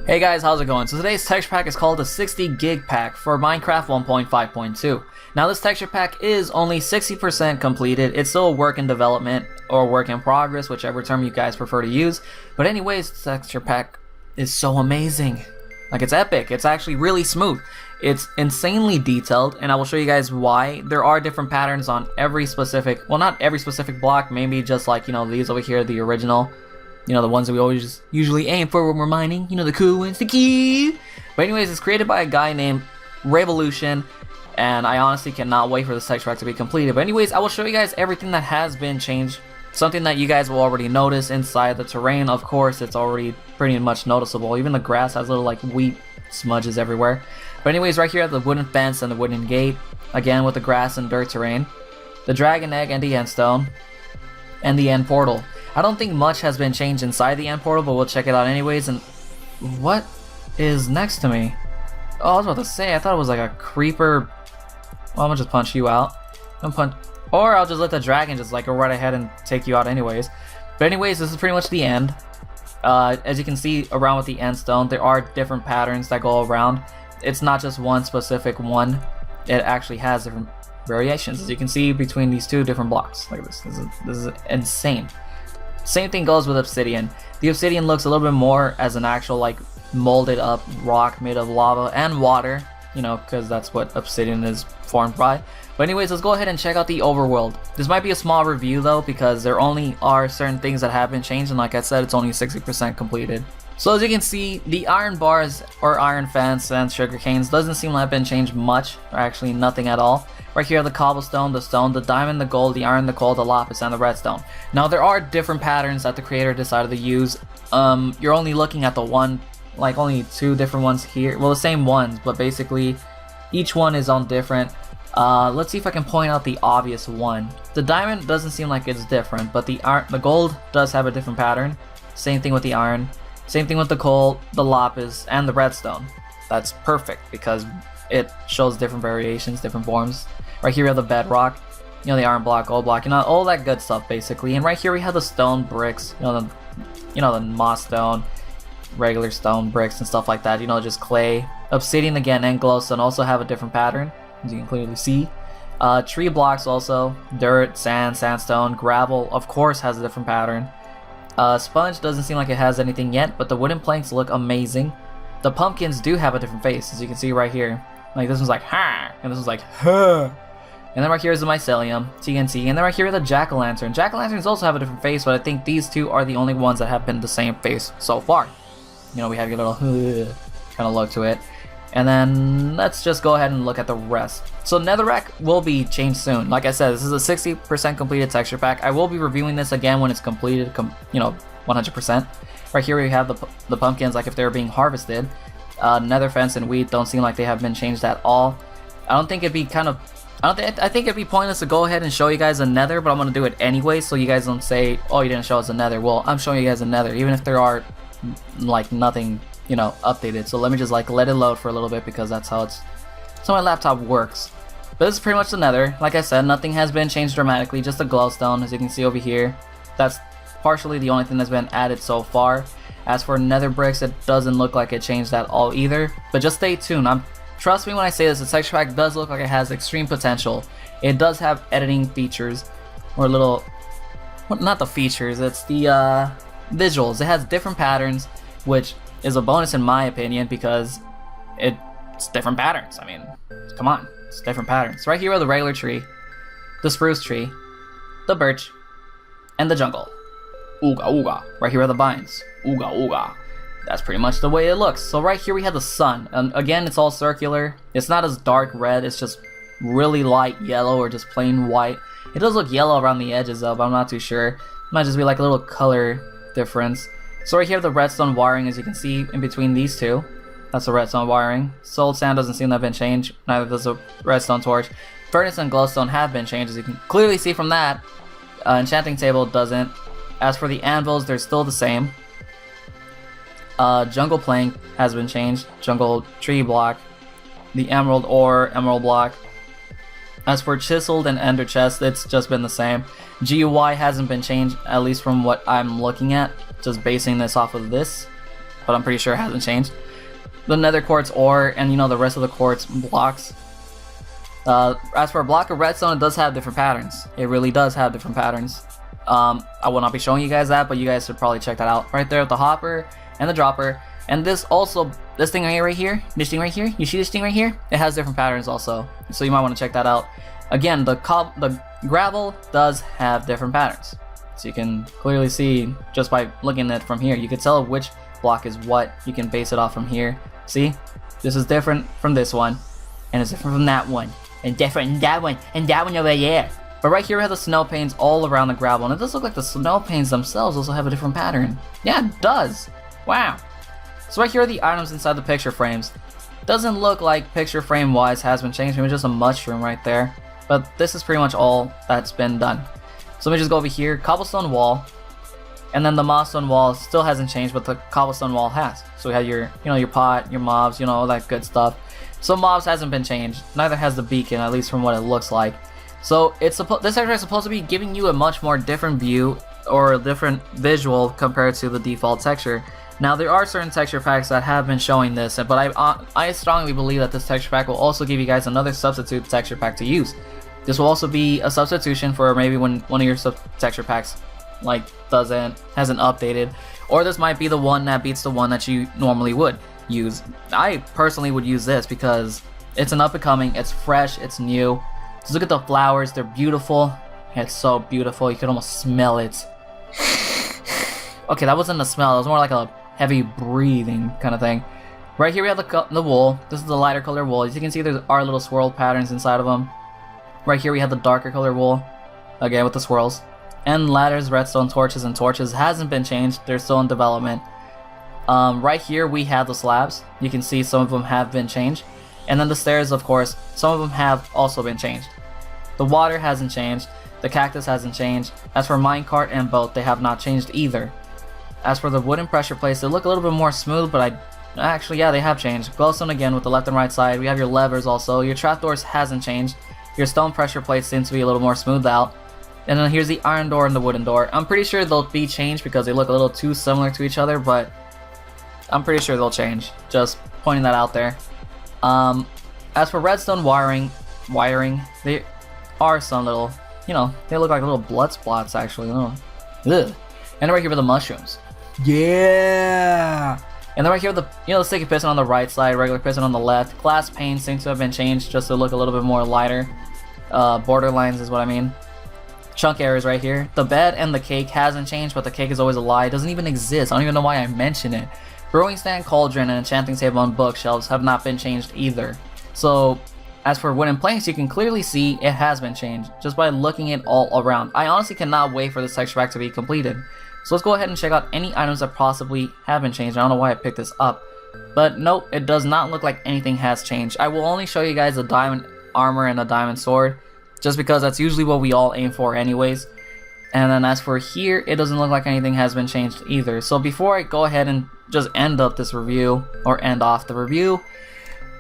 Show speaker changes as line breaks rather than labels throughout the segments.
Hey guys, how's it going? So today's texture pack is called the 60GB pack for Minecraft 1.5.2. Now this texture pack is only 60% completed. It's still a work in development or work in progress, whichever term you guys prefer to use. But anyways, the texture pack is so amazing. Like, it's epic. It's actually really smooth. It's insanely detailed, and I will show you guys why. There are different patterns on every specific, well, not every specific block, maybe just like, you know, these over here, the original. You know, the ones that we always usually aim for when we're mining. You know, the cool ones, the key. But anyways, it's created by a guy named Revolution, and I honestly cannot wait for this texture pack to be completed. But anyways, I will show you guys everything that has been changed. Something that you guys will already notice inside the terrain. Of course, it's already pretty much noticeable. Even the grass has little like wheat smudges everywhere. But anyways, right here at the wooden fence and the wooden gate, again with the grass and dirt terrain, the dragon egg and the end stone, and the end portal. I don't think much has been changed inside the end portal, but we'll check it out anyways. And what is next to me? Oh, I was about to say, I thought it was like a creeper. Well, I'm gonna just punch you out. Or I'll just let the dragon just like go right ahead and take you out anyways. But anyways, this is pretty much the end. As you can see around with the end stone, there are different patterns that go around. It's not just one specific one. It actually has different variations, as you can see between these two different blocks. Look at this. This is insane. Same thing goes with obsidian. The obsidian looks a little bit more as an actual like molded up rock made of lava and water, you know, because that's what obsidian is formed by. But anyways, let's go ahead and check out the overworld. This might be a small review though, because there only are certain things that have been changed, and like I said, it's only 60% completed. So as you can see, the iron bars or iron fence and sugar canes doesn't seem to have been changed much, or actually nothing at all. Right here, the cobblestone, the stone, the diamond, the gold, the iron, the coal, the lapis, and the redstone. Now there are different patterns that the creator decided to use. You're only looking at the one, like only two different ones here. Well, the same ones, but basically each one is on different. Let's see if I can point out the obvious one. The diamond doesn't seem like it's different, but the gold does have a different pattern. Same thing with the iron. Same thing with the coal, the lapis, and the redstone. That's perfect because it shows different variations, different forms. Right here we have the bedrock, you know, the iron block, gold block, you know, all that good stuff basically. And right here we have the stone bricks, you know, the moss stone, regular stone bricks and stuff like that. You know, just clay, obsidian again, and glowstone also have a different pattern, as you can clearly see. Tree blocks also, dirt, sand, sandstone, gravel, of course, has a different pattern. Sponge doesn't seem like it has anything yet, but the wooden planks look amazing. The pumpkins do have a different face, as you can see right here. Like this one's like ha, and this one's like huh. And then right here is the mycelium, TNT, and then right here is the jack-o'-lantern. Jack-o'-lanterns also have a different face, but I think these two are the only ones that have been the same face so far. You know, we have your little kind of look to it. And then let's just go ahead and look at the rest. So netherrack will be changed soon. Like I said, this is a 60% completed texture pack. I will be reviewing this again when it's completed, you know, 100%. Right here we have the pumpkins, like if they're being harvested. Nether fence and wheat don't seem like they have been changed at all. I think it'd be pointless to go ahead and show you guys a nether, but I'm gonna do it anyway, so you guys don't say, oh, you didn't show us a nether. Well, I'm showing you guys a nether, even if there are like nothing, you know, updated. So let me just like let it load for a little bit, because that's how my laptop works. But this is pretty much the nether. Like I said, nothing has been changed dramatically, just a glowstone, as you can see over here. That's partially the only thing that's been added so far. As for nether bricks, it doesn't look like it changed at all either, but just stay tuned. Trust me when I say this, the texture pack does look like it has extreme potential. It does have editing features, or little, well, not the features, it's the visuals. It has different patterns, which is a bonus in my opinion, because it's different patterns. I mean, come on, it's different patterns. Right here are the regular tree, the spruce tree, the birch, and the jungle. Ooga ooga. Right here are the vines. Ooga ooga. That's pretty much the way it looks. So right here we have the sun, and again it's all circular. It's not as dark red, it's just really light yellow or just plain white. It does look yellow around the edges though, but I'm not too sure. It might just be like a little color difference. So right here the redstone wiring, as you can see in between these two. That's the redstone wiring. Soul sand doesn't seem to have been changed, neither does the redstone torch. Furnace and glowstone have been changed, as you can clearly see from that. Enchanting table doesn't. As for the anvils, they're still the same. Jungle plank has been changed. Jungle tree block. The emerald ore, emerald block. As for chiseled and ender chest, it's just been the same. GUI hasn't been changed, at least from what I'm looking at. Just basing this off of this. but I'm pretty sure it hasn't changed. The nether quartz ore and the rest of the quartz blocks. As for a block of redstone, it does have different patterns. It really does have different patterns. I will not be showing you guys that, but you guys should probably check that out. Right there with the hopper and the dropper. And this thing right here, you see this thing right here? It has different patterns also, so you might want to check that out. Again, the gravel does have different patterns, so you can clearly see just by looking at it from here. You can tell which block is what. You can base it off from here. See, this is different from this one, and it's different from that one, and different from that one, and that one over there. But right here we have the snow panes all around the gravel, and it does look like the snow panes themselves also have a different pattern. Yeah, it does. Wow. So right here are the items inside the picture frames. Doesn't look like picture frame wise has been changed, maybe just a mushroom right there. But this is pretty much all that's been done. So let me just go over here, cobblestone wall, and then the mobstone wall still hasn't changed, but the cobblestone wall has. So we have your, your pot, your mobs, all that good stuff. So mobs hasn't been changed, neither has the beacon, at least from what it looks like. So this texture is supposed to be giving you a much more different view or a different visual compared to the default texture. Now there are certain texture packs that have been showing this, but I strongly believe that this texture pack will also give you guys another substitute texture pack to use. This will also be a substitution for maybe when one of your texture packs hasn't updated, or this might be the one that beats the one that you normally would use. I personally would use this because it's an up and coming, it's fresh, it's new. Just look at the flowers, they're beautiful. It's so beautiful, you can almost smell it. Okay, that wasn't a smell, it was more like a heavy breathing kind of thing. Right here we have the wool. This is the lighter color wool. As you can see, there are little swirl patterns inside of them. Right here we have the darker color wool, again with the swirls. And ladders, redstone torches, and torches hasn't been changed. They're still in development. Right here we have the slabs. You can see some of them have been changed. And then the stairs, of course, some of them have also been changed. The water hasn't changed. The cactus hasn't changed. As for minecart and boat, they have not changed either. As for the wooden pressure plates, they look a little bit more smooth, but actually, yeah, they have changed. Glowstone again with the left and right side. We have your levers also. Your trapdoors hasn't changed. Your stone pressure plates seem to be a little more smoothed out. And then here's the iron door and the wooden door. I'm pretty sure they'll be changed because they look a little too similar to each other, but I'm pretty sure they'll change. Just pointing that out there. As for redstone wiring, they are some little, they look like little blood spots actually. Ugh. And then right here are the mushrooms. Yeah. And then right here, the sticky piston on the right side, regular piston on the left. Glass pane seems to have been changed just to look a little bit more lighter. Border lines is what I mean. Chunk areas right here. The bed and the cake hasn't changed, but the cake is always a lie. It doesn't even exist. I don't even know why I mention it. Brewing stand, cauldron, and enchanting table and bookshelves have not been changed either. So, as for wooden planks, you can clearly see it has been changed just by looking it all around. I honestly cannot wait for this texture pack to be completed. So let's go ahead and check out any items that possibly have been changed. I don't know why I picked this up, but nope, it does not look like anything has changed. I will only show you guys the diamond armor and the diamond sword, just because that's usually what we all aim for anyways. And then as for here, it doesn't look like anything has been changed either. So before I go ahead and just end up this review, or end off the review,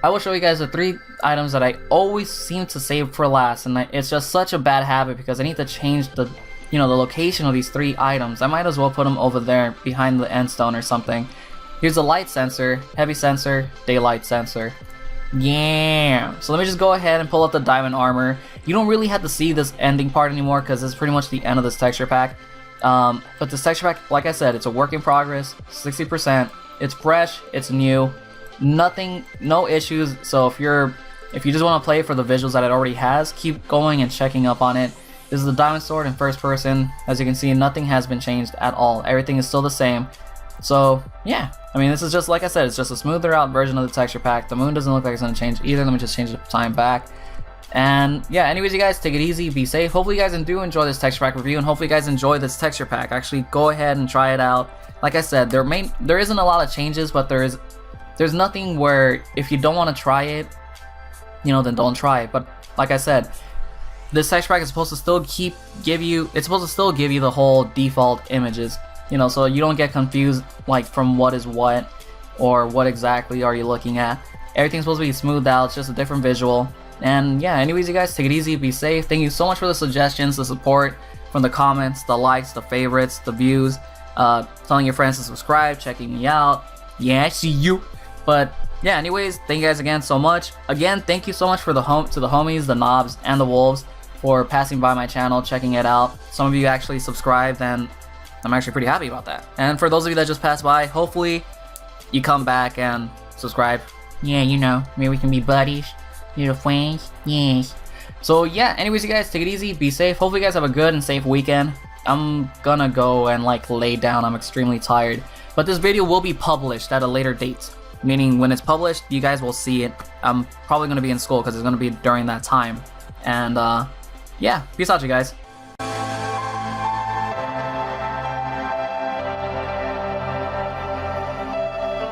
I will show you guys the 3 items that I always seem to save for last, and it's just such a bad habit because I need to change the the location of these 3 items. I might as well put them over there behind the end stone or something. Here's the light sensor, heavy sensor, daylight sensor. Yeah. So let me just go ahead and pull up the diamond armor. You don't really have to see this ending part anymore because it's pretty much the end of this texture pack. But this texture pack, like I said, it's a work in progress, 60%. It's fresh, it's new, no issues. So if you just want to play for the visuals that it already has, keep going and checking up on it. This is the diamond sword in first person. As you can see, nothing has been changed at all. Everything is still the same. So yeah, I mean, this is just, like I said, it's just a smoother out version of the texture pack. The moon doesn't look like it's going to change either. Let me just change the time back. And yeah, anyways, you guys, take it easy, be safe. Hopefully you guys do enjoy this texture pack review, and hopefully you guys enjoy this texture pack. Actually, go ahead and try it out. Like I said, there isn't a lot of changes, but there's nothing where if you don't want to try it, then don't try it. But like I said, this texture pack is supposed to still give you the whole default images, so you don't get confused like from what is what or what exactly are you looking at. Everything's supposed to be smoothed out. It's just a different visual. And yeah, anyways, you guys, take it easy, be safe. Thank you so much for the suggestions, the support from the comments, the likes, the favorites, the views, telling your friends to subscribe, checking me out. Yeah, see you. But yeah, anyways, thank you guys again so much. Again, thank you so much for the homies, the knobs, and the wolves for passing by my channel, checking it out. Some of you actually subscribed, and I'm actually pretty happy about that. And for those of you that just passed by, hopefully you come back and subscribe. Yeah, you know, maybe we can be buddies, little friends. Yes. So yeah, anyways, you guys, take it easy, be safe. Hopefully you guys have a good and safe weekend. I'm gonna go and like lay down. I'm extremely tired. But this video will be published at a later date. Meaning when it's published, you guys will see it. I'm probably gonna be in school because it's gonna be during that time. And yeah, peace out, you guys.